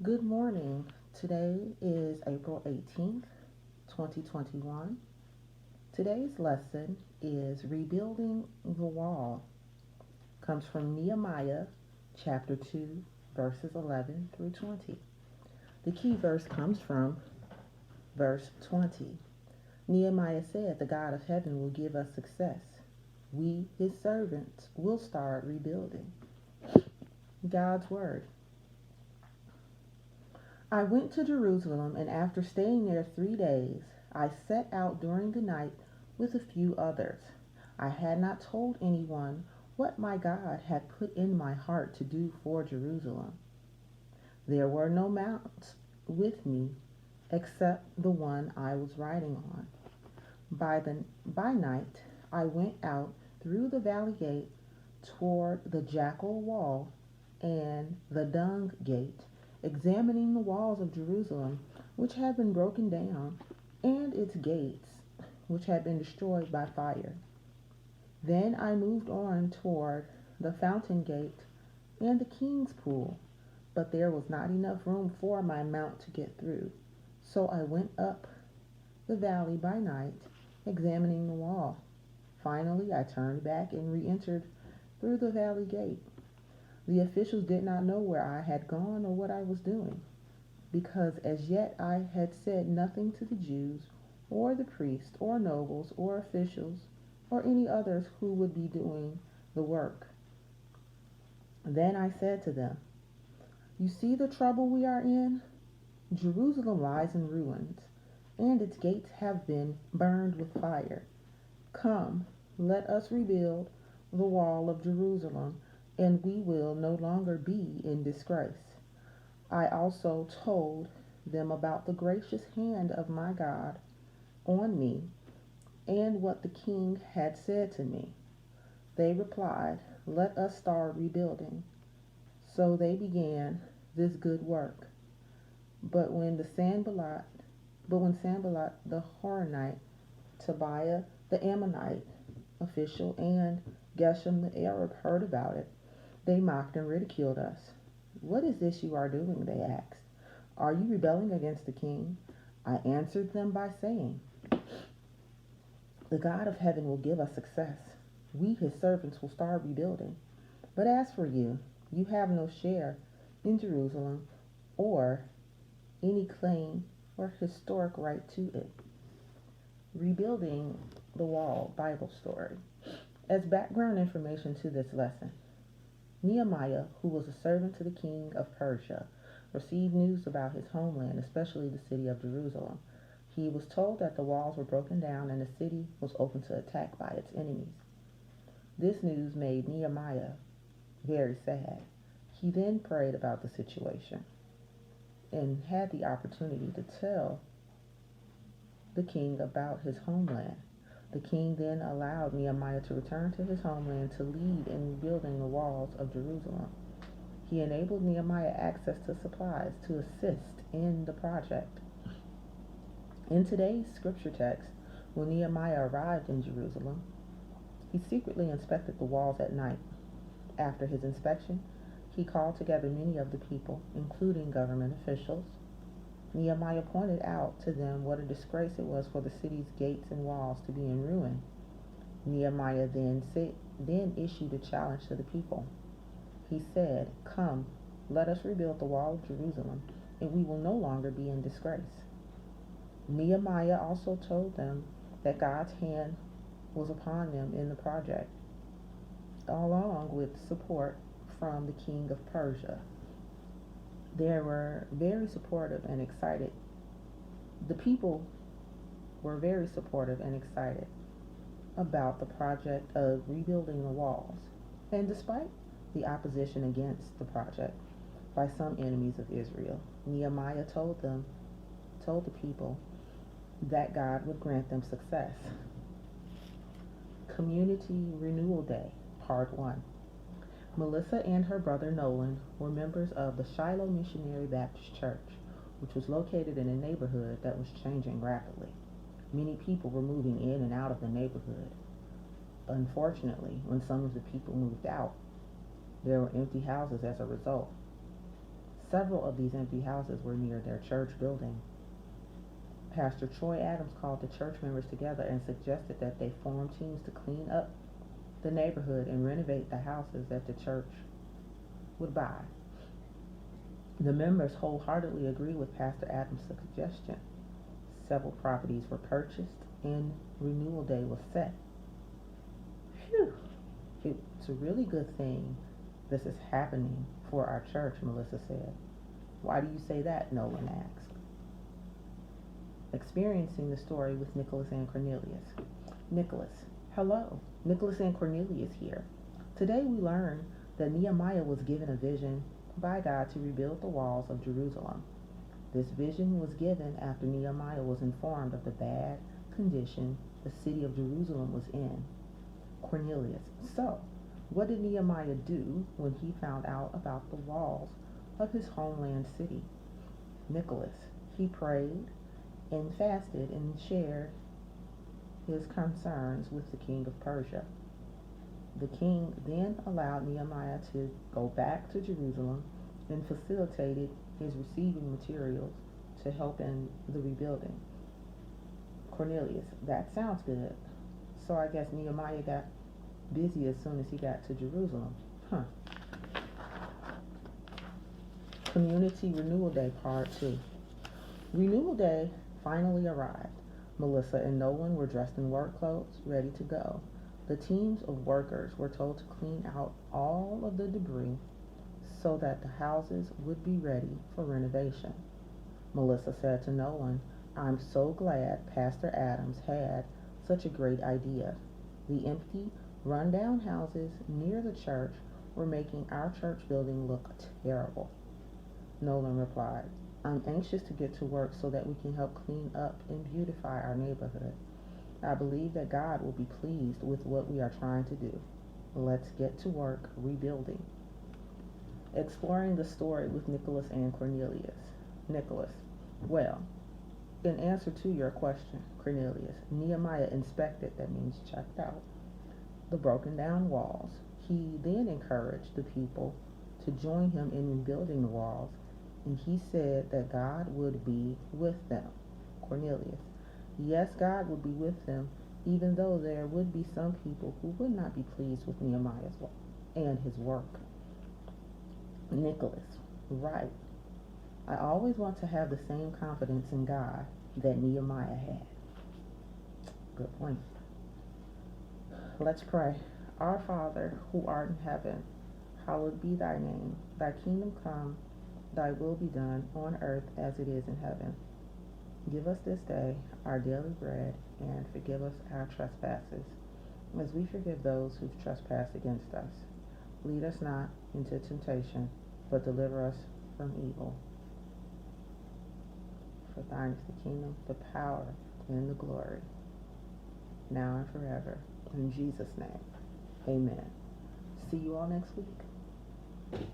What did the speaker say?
Good morning. Today is April 18th, 2021. Today's lesson is Rebuilding the Wall. Comes from Nehemiah chapter 2, verses 11 through 20. The key verse comes from verse 20. Nehemiah said, "The God of heaven will give us success. We, his servants, will start rebuilding." God's Word. I went to Jerusalem, and after staying there 3 days, I set out during the night with a few others. I had not told anyone what my God had put in my heart to do for Jerusalem. There were no mounts with me except the one I was riding on. By night, I went out through the valley gate toward the jackal wall and the dung gate, examining the walls of Jerusalem, which had been broken down, and its gates, which had been destroyed by fire. Then I moved on toward the fountain gate and the king's pool, but there was not enough room for my mount to get through. So I went up the valley by night, examining the wall. Finally, I turned back and re-entered through the valley gate. The officials did not know where I had gone or what I was doing, because as yet I had said nothing to the Jews or the priests or nobles or officials or any others who would be doing the work. Then I said to them, "You see the trouble we are in? Jerusalem lies in ruins, and its gates have been burned with fire. Come, let us rebuild the wall of Jerusalem, and we will no longer be in disgrace." I also told them about the gracious hand of my God on me and what the king had said to me. They replied, "Let us start rebuilding." So they began this good work. But when Sanballat the Horonite, Tobiah the Ammonite official, and Geshem the Arab heard about it, they mocked and ridiculed us. "What is this you are doing?" they asked. "Are you rebelling against the king?" I answered them by saying, "The God of heaven will give us success. We, his servants, will start rebuilding. But as for you, you have no share in Jerusalem or any claim or historic right to it." Rebuilding the Wall Bible Story. As background information to this lesson, Nehemiah, who was a servant to the king of Persia, received news about his homeland, especially the city of Jerusalem. He was told that the walls were broken down and the city was open to attack by its enemies. This news made Nehemiah very sad. He then prayed about the situation and had the opportunity to tell the king about his homeland. The king then allowed Nehemiah to return to his homeland to lead in rebuilding the walls of Jerusalem. He enabled Nehemiah access to supplies to assist in the project. In today's scripture text, when Nehemiah arrived in Jerusalem, he secretly inspected the walls at night. After his inspection, he called together many of the people, including government officials. Nehemiah pointed out to them what a disgrace it was for the city's gates and walls to be in ruin. Nehemiah then issued a challenge to the people. He said, "Come, let us rebuild the wall of Jerusalem, and we will no longer be in disgrace." Nehemiah also told them that God's hand was upon them in the project, along with support from the king of Persia. They were very supportive and excited. The people were very supportive and excited about the project of rebuilding the walls. And despite the opposition against the project by some enemies of Israel, Nehemiah told the people that God would grant them success. Community Renewal Day, Part 1. Melissa and her brother Nolan were members of the Shiloh Missionary Baptist Church, which was located in a neighborhood that was changing rapidly. Many people were moving in and out of the neighborhood. Unfortunately, when some of the people moved out, there were empty houses as a result. Several of these empty houses were near their church building. Pastor Troy Adams called the church members together and suggested that they form teams to clean up the neighborhood and renovate the houses that the church would buy. The members wholeheartedly agreed with Pastor Adams' suggestion. Several properties were purchased and Renewal Day was set. Phew! It's a really good thing this is happening for our church, Melissa said. Why do you say that? Nolan asked. Experiencing the story with Nicholas and Cornelius. Nicholas. Hello. Nicholas and Cornelius here. Today we learn that Nehemiah was given a vision by God to rebuild the walls of Jerusalem. This vision was given after Nehemiah was informed of the bad condition the city of Jerusalem was in. Cornelius. So, what did Nehemiah do when he found out about the walls of his homeland city? Nicholas. He prayed and fasted and shared his concerns with the king of Persia. The king then allowed Nehemiah to go back to Jerusalem and facilitated his receiving materials to help in the rebuilding. Cornelius. That sounds good. So I guess Nehemiah got busy as soon as he got to Jerusalem. Community Renewal Day Part 2. Renewal Day finally arrived. Melissa and Nolan were dressed in work clothes, ready to go. The teams of workers were told to clean out all of the debris so that the houses would be ready for renovation. Melissa said to Nolan, I'm so glad Pastor Adams had such a great idea. The empty, run-down houses near the church were making our church building look terrible. Nolan replied, I'm anxious to get to work so that we can help clean up and beautify our neighborhood. I believe that God will be pleased with what we are trying to do. Let's get to work rebuilding. Exploring the story with Nicholas and Cornelius. Nicholas. Well, in answer to your question, Cornelius, Nehemiah inspected, that means checked out, the broken down walls. He then encouraged the people to join him in rebuilding the walls, and he said that God would be with them. Cornelius. Yes, God would be with them, even though there would be some people who would not be pleased with Nehemiah's and his work. Nicholas. Right. I always want to have the same confidence in God that Nehemiah had. Good point. Let's pray. Our Father, who art in heaven, hallowed be thy name. Thy kingdom come, thy will be done on earth as it is in heaven. Give us this day our daily bread, and forgive us our trespasses, as we forgive those who've trespassed against us. Lead us not into temptation, but deliver us from evil. For thine is the kingdom, the power, and the glory, now and forever. In Jesus' name, amen. See you all next week.